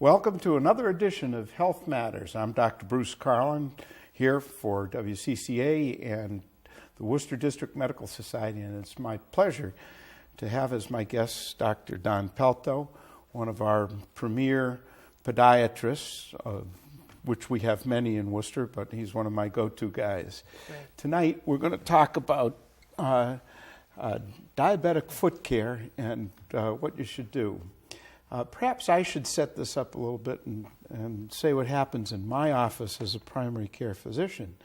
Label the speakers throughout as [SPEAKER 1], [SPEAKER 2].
[SPEAKER 1] Welcome to another edition of Health Matters. I'm Dr. Bruce Karlin here for WCCA and the Worcester District Medical Society, and it's my pleasure to have as my guest Dr. Don Pelto, one of our premier podiatrists, which we have many in Worcester, but he's one of my go-to guys.
[SPEAKER 2] Right.
[SPEAKER 1] Tonight we're going to talk about diabetic foot care and what you should do. Perhaps I should set this up a little bit and say what happens in my office as a primary care physician.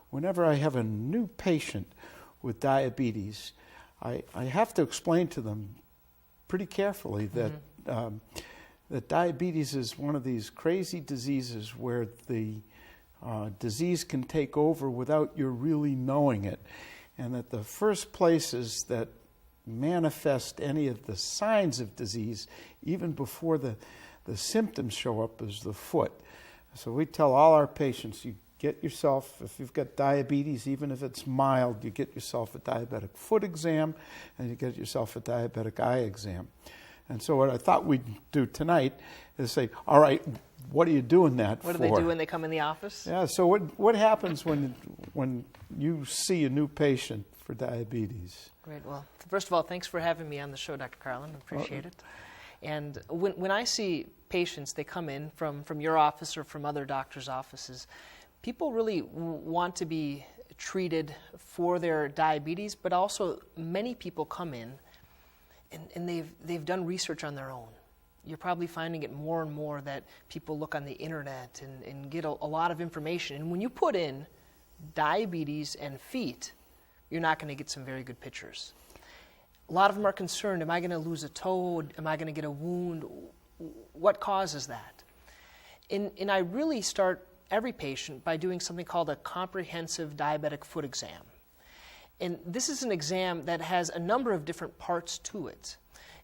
[SPEAKER 1] Whenever I have a new patient with diabetes, I have to explain to them pretty carefully that that diabetes is one of these crazy diseases where the disease can take over without you really knowing it, and that the first places that manifest any of the signs of disease, even before the symptoms show up, is the foot. So we tell all our patients, you get yourself, if you've got diabetes, even if it's mild, you get yourself a diabetic foot exam and you get yourself a diabetic eye exam. And so what I thought we'd do tonight is say, all right, what are you doing that for?
[SPEAKER 2] What do they do when they come in the office?
[SPEAKER 1] Yeah, so what happens when you see a new patient for diabetes?
[SPEAKER 2] Great. Well, first of all, thanks for having me on the show, Dr. Karlin. I appreciate it. And when I see patients, they come in from your office or from other doctors' offices, people really want to be treated for their diabetes, but also many people come in and they've done research on their own. You're probably finding it more and more that people look on the internet and get a lot of information. And when you put in diabetes and feet, you're not going to get some very good pictures. A lot of them are concerned, am I going to lose a toe? Am I going to get a wound? What causes that? And I really start every patient by doing something called a comprehensive diabetic foot exam. And this is an exam that has a number of different parts to it.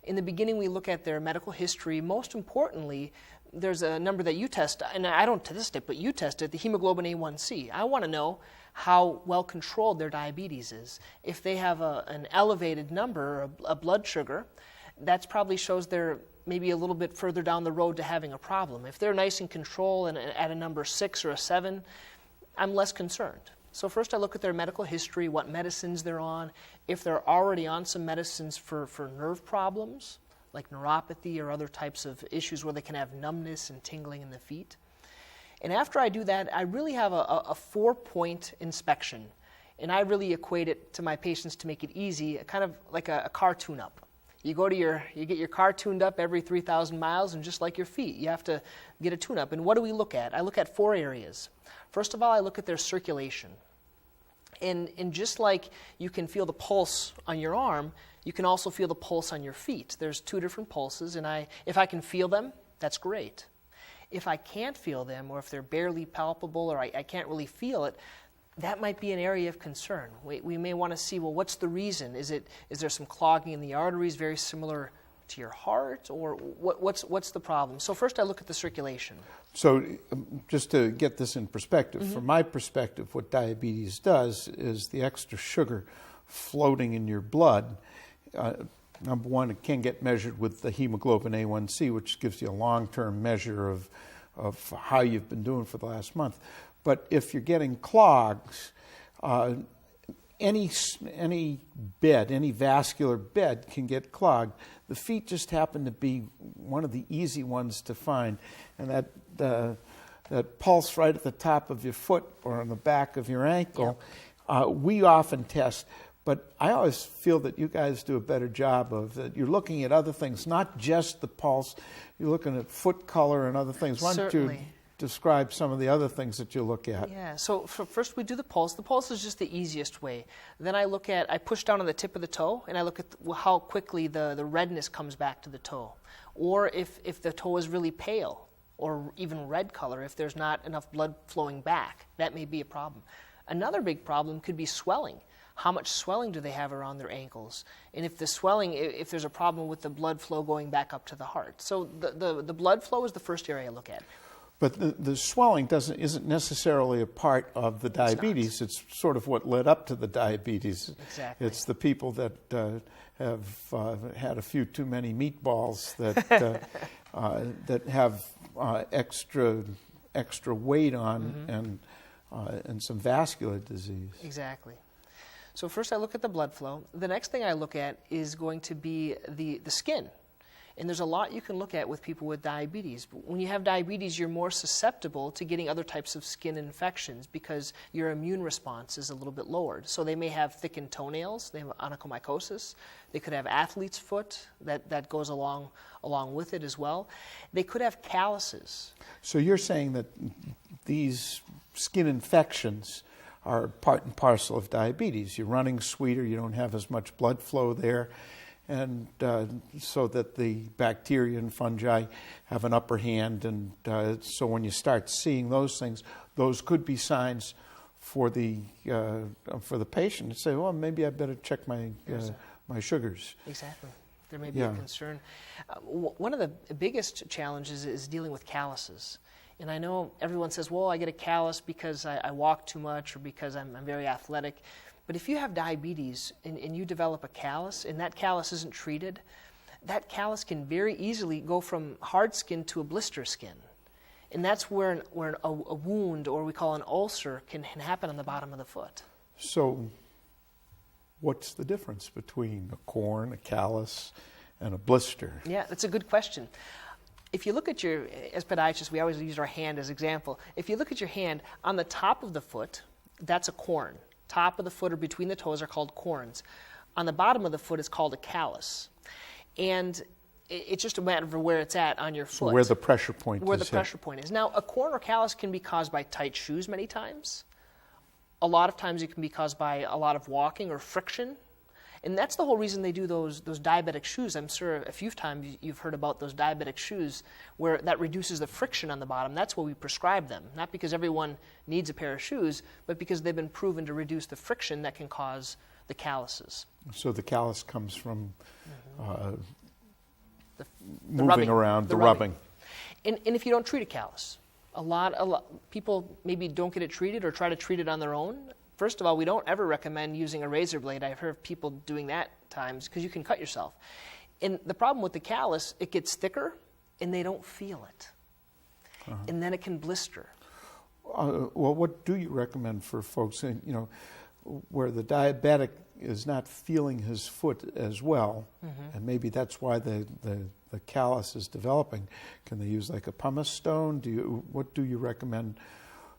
[SPEAKER 2] In the beginning, we look at their medical history. Most importantly, there's a number that you test, and I don't test it, but you test it, the hemoglobin A1C. I want to know how well controlled their diabetes is. If they have an elevated number, a blood sugar, that probably shows they're maybe a little bit further down the road to having a problem. If they're nice in control and at a number 6 or a 7, I'm less concerned. So first I look at their medical history, what medicines they're on, if they're already on some medicines for nerve problems, like neuropathy or other types of issues where they can have numbness and tingling in the feet. And after I do that, I really have a 4-point inspection. And I really equate it to my patients to make it easy, kind of like a car tune-up. You get your car tuned up every 3,000 miles, and just like your feet, you have to get a tune-up. And what do we look at? I look at 4 areas. First of all, I look at their circulation. And just like you can feel the pulse on your arm, you can also feel the pulse on your feet. There's 2 different pulses, and if I can feel them, that's great. If I can't feel them, or if they're barely palpable, or I can't really feel it, that might be an area of concern. We may want to see, well, what's the reason? Is there some clogging in the arteries, very similar to your heart, or what's the problem? So first I look at the circulation.
[SPEAKER 1] So just to get this in perspective, from my perspective, what diabetes does is the extra sugar floating in your blood. Number one, it can get measured with the hemoglobin A1C, which gives you a long-term measure of how you've been doing for the last month. But if you're getting clogs, any bed, any vascular bed can get clogged. The feet just happen to be one of the easy ones to find. And that pulse right at the top of your foot or on the back of your ankle, we often test. But I always feel that you guys do a better job of that. You're looking at other things, not just the pulse. You're looking at foot color and other things. Why don't you describe some of the other things that you look at?
[SPEAKER 2] Yeah, so first we do the pulse. The pulse is just the easiest way. Then I push down on the tip of the toe, and I look at how quickly the redness comes back to the toe. Or if the toe is really pale, or even red color, if there's not enough blood flowing back, that may be a problem. Another big problem could be swelling. How much swelling do they have around their ankles? And if there's a problem with the blood flow going back up to the heart. So the blood flow is the first area I look at.
[SPEAKER 1] But the swelling isn't necessarily a part of the diabetes. It's sort of what led up to the diabetes.
[SPEAKER 2] Exactly.
[SPEAKER 1] It's the people that have had a few too many meatballs that that have extra weight on and some vascular disease.
[SPEAKER 2] Exactly. So first I look at the blood flow. The next thing I look at is going to be the skin. And there's a lot you can look at with people with diabetes. But when you have diabetes, you're more susceptible to getting other types of skin infections because your immune response is a little bit lowered. So they may have thickened toenails, they have onychomycosis, they could have athlete's foot that goes along with it as well. They could have calluses.
[SPEAKER 1] So you're saying that these skin infections are part and parcel of diabetes. You're running sweeter, you don't have as much blood flow there, and so that the bacteria and fungi have an upper hand, and so when you start seeing those things, those could be signs for the patient to say, well, maybe I better check my sugars.
[SPEAKER 2] Exactly. There may be a concern. One of the biggest challenges is dealing with calluses. And I know everyone says, well, I get a callus because I walk too much or because I'm very athletic. But if you have diabetes and you develop a callus and that callus isn't treated, that callus can very easily go from hard skin to a blister skin. And that's where a wound, or we call an ulcer, can happen on the bottom of the foot.
[SPEAKER 1] So what's the difference between a corn, a callus, and a blister?
[SPEAKER 2] Yeah, that's a good question. If you look at as podiatrists, we always use our hand as example. If you look at your hand, on the top of the foot, that's a corn. Top of the foot or between the toes are called corns. On the bottom of the foot is called a callus. And it's just a matter of where it's at on your foot.
[SPEAKER 1] So where the pressure point is.
[SPEAKER 2] Where the pressure point is. Now, a corn or callus can be caused by tight shoes many times. A lot of times it can be caused by a lot of walking or friction. And that's the whole reason they do those diabetic shoes. I'm sure a few times you've heard about those diabetic shoes where that reduces the friction on the bottom. That's why we prescribe them. Not because everyone needs a pair of shoes, but because they've been proven to reduce the friction that can cause the calluses.
[SPEAKER 1] So the callus comes from
[SPEAKER 2] the
[SPEAKER 1] moving
[SPEAKER 2] rubbing,
[SPEAKER 1] around, the rubbing.
[SPEAKER 2] And if you don't treat a callus, a lot people maybe don't get it treated or try to treat it on their own. First of all, we don't ever recommend using a razor blade. I've heard people doing that times because you can cut yourself. And the problem with the callus, it gets thicker and they don't feel it. And then it can blister.
[SPEAKER 1] Well, what do you recommend for folks, where the diabetic is not feeling his foot as well, and maybe that's why the callus is developing? Can they use like a pumice stone? What do you recommend?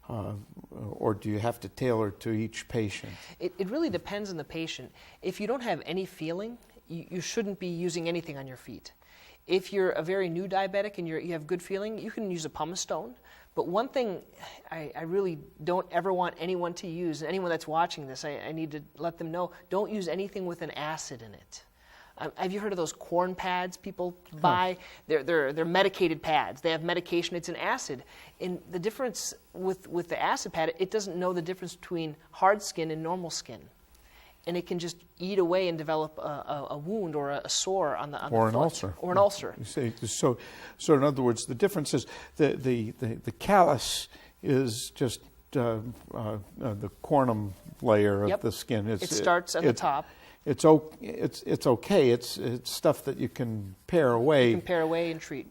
[SPEAKER 1] Or do you have to tailor to each patient?
[SPEAKER 2] It really depends on the patient. If you don't have any feeling, you shouldn't be using anything on your feet. If you're a very new diabetic and you have good feeling, you can use a pumice stone. But one thing I really don't ever want anyone to use, anyone that's watching this, I need to let them know, don't use anything with an acid in it. Have you heard of those corn pads people buy? They're medicated pads. They have medication. It's an acid. And the difference with the acid pad, it doesn't know the difference between hard skin and normal skin. And it can just eat away and develop a wound or a sore on the
[SPEAKER 1] or
[SPEAKER 2] foot.
[SPEAKER 1] An ulcer.
[SPEAKER 2] Or an ulcer.
[SPEAKER 1] You say, so in other words, the difference is the callus is just the cornum layer of the skin.
[SPEAKER 2] It starts at the top.
[SPEAKER 1] It's okay. It's stuff that you can pare away.
[SPEAKER 2] You can pare away and treat.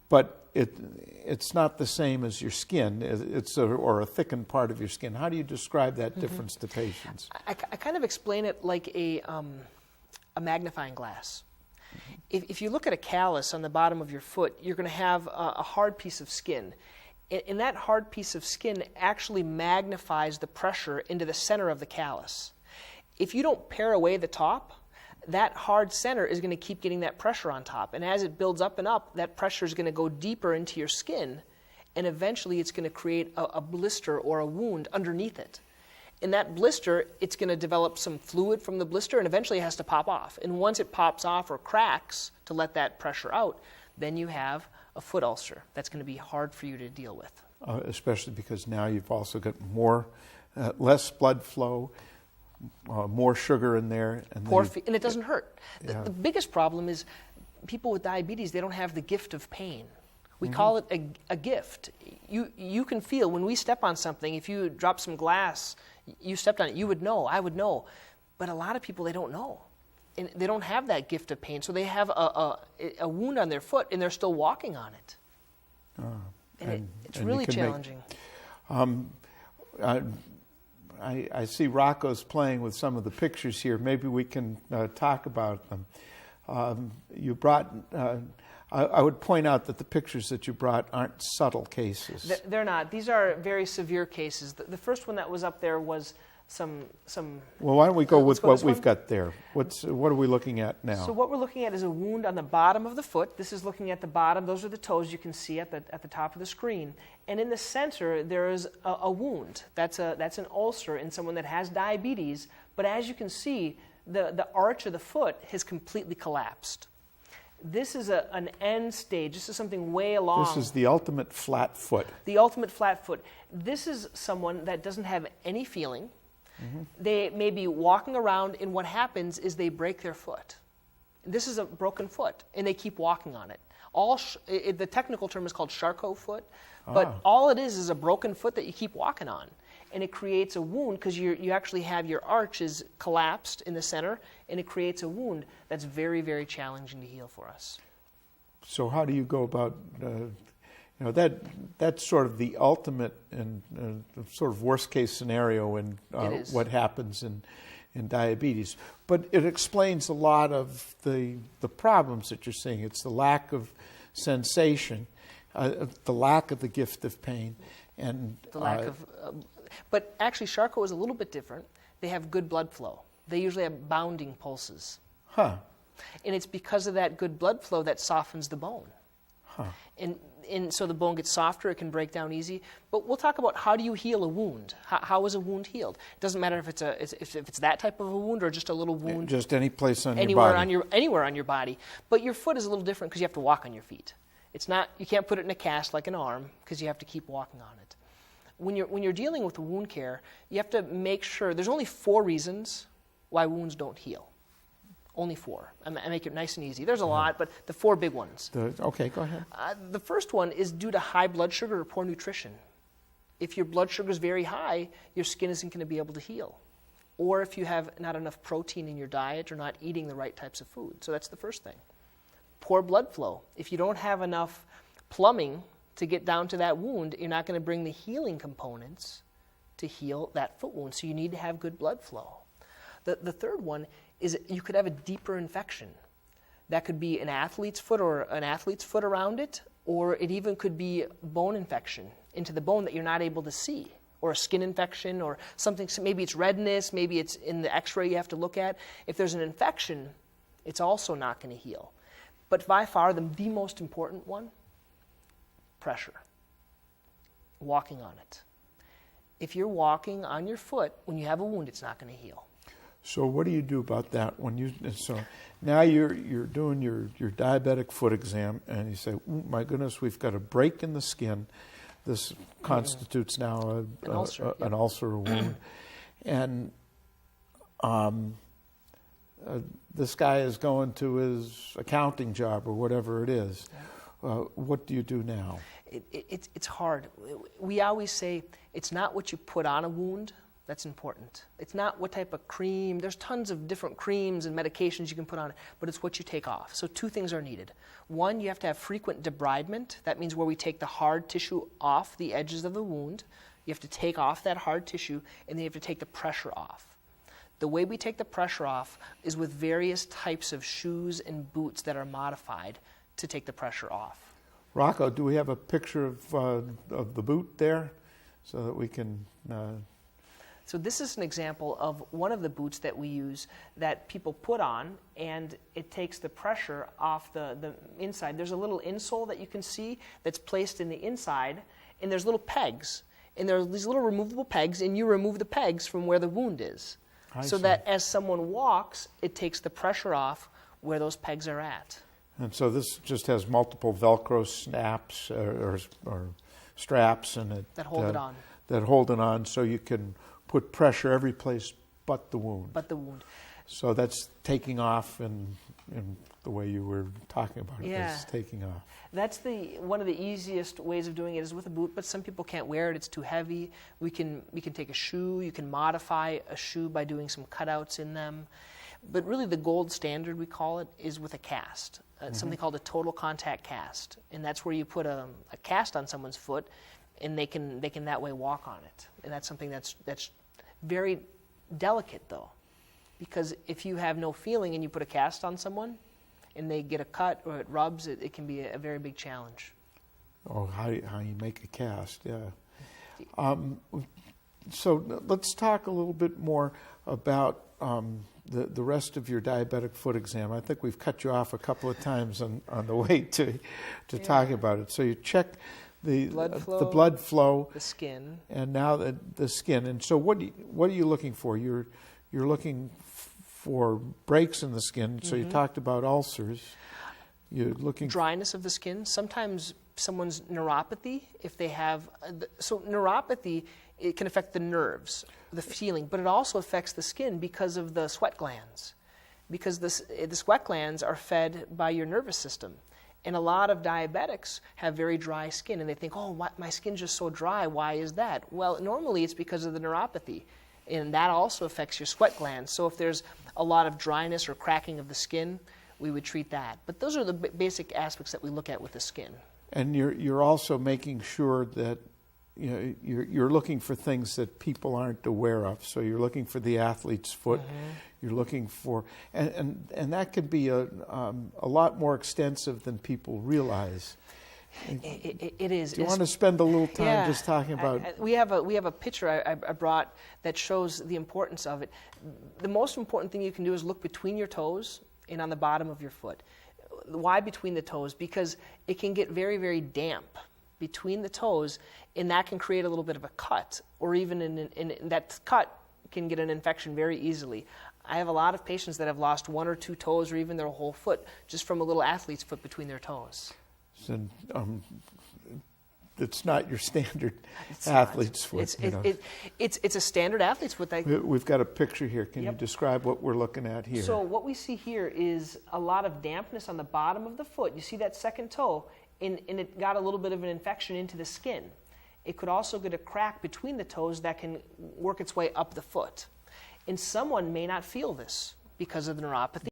[SPEAKER 1] But it's not the same as your skin. It's or a thickened part of your skin. How do you describe that difference to patients?
[SPEAKER 2] I kind of explain it like a magnifying glass. If you look at a callus on the bottom of your foot, you're going to have a hard piece of skin. And that hard piece of skin actually magnifies the pressure into the center of the callus. If you don't pare away the top, that hard center is going to keep getting that pressure on top. And as it builds up and up, that pressure is going to go deeper into your skin, and eventually it's going to create a blister or a wound underneath it. In that blister, it's going to develop some fluid from the blister, and eventually it has to pop off. And once it pops off or cracks to let that pressure out, then you have a foot ulcer. That's going to be hard for you to deal with.
[SPEAKER 1] Especially because now you've also got less blood flow, more sugar in there.
[SPEAKER 2] And it doesn't hurt. The biggest problem is people with diabetes, they don't have the gift of pain. We call it a gift. You can feel when we step on something, if you drop some glass, you stepped on it, you would know, I would know. But a lot of people, they don't know. and they don't have that gift of pain, so they have a wound on their foot, and they're still walking on it. It's really challenging.
[SPEAKER 1] I see Rocco's playing with some of the pictures here. Maybe we can talk about them. You brought... I would point out that the pictures that you brought aren't subtle cases.
[SPEAKER 2] They're not. These are very severe cases. The first one that was up there was some.
[SPEAKER 1] Well, why don't we go with what we've got there? What are we looking at now?
[SPEAKER 2] So what we're looking at is a wound on the bottom of the foot. This is looking at the bottom. Those are the toes you can see at the top of the screen. And in the center, there is a wound. That's an ulcer in someone that has diabetes. But as you can see, the arch of the foot has completely collapsed. This is an end stage. This is something way along.
[SPEAKER 1] This is the ultimate flat foot.
[SPEAKER 2] The ultimate flat foot. This is someone that doesn't have any feeling. Mm-hmm. They may be walking around, and what happens is they break their foot. This is a broken foot, and they keep walking on it. The technical term is called Charcot foot, but all it is a broken foot that you keep walking on. And it creates a wound because you actually have your arches collapsed in the center, and it creates a wound that's very, very challenging to heal for us.
[SPEAKER 1] So how do you go about, that's sort of the ultimate and sort of worst case scenario in what happens in diabetes. But it explains a lot of the problems that you're seeing. It's the lack of sensation, the lack of the gift of pain, and
[SPEAKER 2] the lack of... But actually, Charcot is a little bit different. They have good blood flow. They usually have bounding pulses.
[SPEAKER 1] Huh.
[SPEAKER 2] And it's because of that good blood flow that softens the bone.
[SPEAKER 1] Huh.
[SPEAKER 2] And so the bone gets softer, it can break down easy. But we'll talk about how do you heal a wound? How is a wound healed? It doesn't matter if it's that type of a wound or just a little wound.
[SPEAKER 1] Just any place on your body.
[SPEAKER 2] Anywhere on your body. But your foot is a little different because you have to walk on your feet. It's not, you can't put it in a cast like an arm because you have to keep walking on it. When you're dealing with wound care, you have to make sure, there's only 4 reasons why wounds don't heal. Only 4. I make it nice and easy. There's a lot, but the 4 big ones.
[SPEAKER 1] Okay, go ahead.
[SPEAKER 2] The first one is due to high blood sugar or poor nutrition. If your blood sugar is very high, your skin isn't going to be able to heal. Or if you have not enough protein in your diet or not eating the right types of food. So that's the first thing. Poor blood flow. If you don't have enough plumbing to get down to that wound, you're not going to bring the healing components to heal that foot wound. So you need to have good blood flow. The third one is you could have a deeper infection. That could be an athlete's foot or an athlete's foot around it, or it even could be bone infection into the bone that you're not able to see, or a skin infection or something. Maybe it's redness, maybe it's in the x-ray you have to look at. If there's an infection, it's also not going to heal. But by far the most important one, pressure. Walking on it. If you're walking on your foot, when you have a wound, it's not going to heal.
[SPEAKER 1] So what do you do about that? So now you're doing your diabetic foot exam, and you say, my goodness, we've got a break in the skin. This constitutes now an ulcer or wound. And this guy is going to his accounting job or whatever it is. What do you do now?
[SPEAKER 2] It's hard. We always say it's not what you put on a wound that's important. It's not what type of cream. There's tons of different creams and medications you can put on it, but it's what you take off. So 2 things are needed. One, you have to have frequent debridement. That means where we take the hard tissue off the edges of the wound. You have to take off that hard tissue, and then you have to take the pressure off. The way we take the pressure off is with various types of shoes and boots that are modified to take the pressure off.
[SPEAKER 1] Rocco, do we have a picture of the boot there so that we can...
[SPEAKER 2] So this is an example of one of the boots that we use that people put on, and it takes the pressure off the inside. There's a little insole that you can see that's placed in the inside, and there's little pegs. And there are these little removable pegs, and you remove the pegs from where the wound is. So that as someone walks, it takes the pressure off where those pegs are at.
[SPEAKER 1] And so this just has multiple Velcro snaps or straps in it.
[SPEAKER 2] That hold it on.
[SPEAKER 1] That hold it on so you can put pressure every place but the wound.
[SPEAKER 2] But the wound.
[SPEAKER 1] So that's taking off in the way you were talking about it.
[SPEAKER 2] Yeah.
[SPEAKER 1] Is taking off.
[SPEAKER 2] That's one of the easiest ways of doing it is with a boot, but some people can't wear it. It's too heavy. We can take a shoe. You can modify a shoe by doing some cutouts in them. But really the gold standard, we call it, is with a cast. Something called a total contact cast. And that's where you put a cast on someone's foot, and they can that way walk on it. And that's something that's very delicate, though. Because if you have no feeling and you put a cast on someone, and they get a cut or it rubs, it can be a very big challenge.
[SPEAKER 1] Oh, how you make a cast, yeah. So let's talk a little bit more about the rest of your diabetic foot exam. I think we've cut you off a couple of times on the way to talking about it. So you check the blood flow,
[SPEAKER 2] the skin,
[SPEAKER 1] and now the skin. And so what are you looking for? You're looking for breaks in the skin. So you talked about ulcers. You're looking
[SPEAKER 2] dryness of the skin. Sometimes someone's neuropathy, if they have so neuropathy, it can affect the nerves, the feeling, but it also affects the skin because of the sweat glands. Because the sweat glands are fed by your nervous system. And a lot of diabetics have very dry skin, and they think, oh, my skin's just so dry, why is that? Well, normally it's because of the neuropathy, and that also affects your sweat glands. So if there's a lot of dryness or cracking of the skin, we would treat that. But those are the basic aspects that we look at with the skin.
[SPEAKER 1] And you're also making sure that you're looking for things that people aren't aware of. So you're looking for the athlete's foot. You're looking for, and that can be a lot more extensive than people realize.
[SPEAKER 2] It is.
[SPEAKER 1] Do you want to spend a little time just talking about?
[SPEAKER 2] We have a picture I brought that shows the importance of it. The most important thing you can do is look between your toes and on the bottom of your foot. Why between the toes? Because it can get very, very damp between the toes, and that can create a little bit of a cut, or even in that cut can get an infection very easily. I have a lot of patients that have lost one or two toes or even their whole foot just from a little athlete's foot between their toes.
[SPEAKER 1] So, it's not your standard athlete's foot.
[SPEAKER 2] It's a standard athlete's foot.
[SPEAKER 1] We've got a picture here. Can you describe what we're looking at here?
[SPEAKER 2] So what we see here is a lot of dampness on the bottom of the foot. You see that second toe, and it got a little bit of an infection into the skin. It could also get a crack between the toes that can work its way up the foot. And someone may not feel this because of the neuropathy.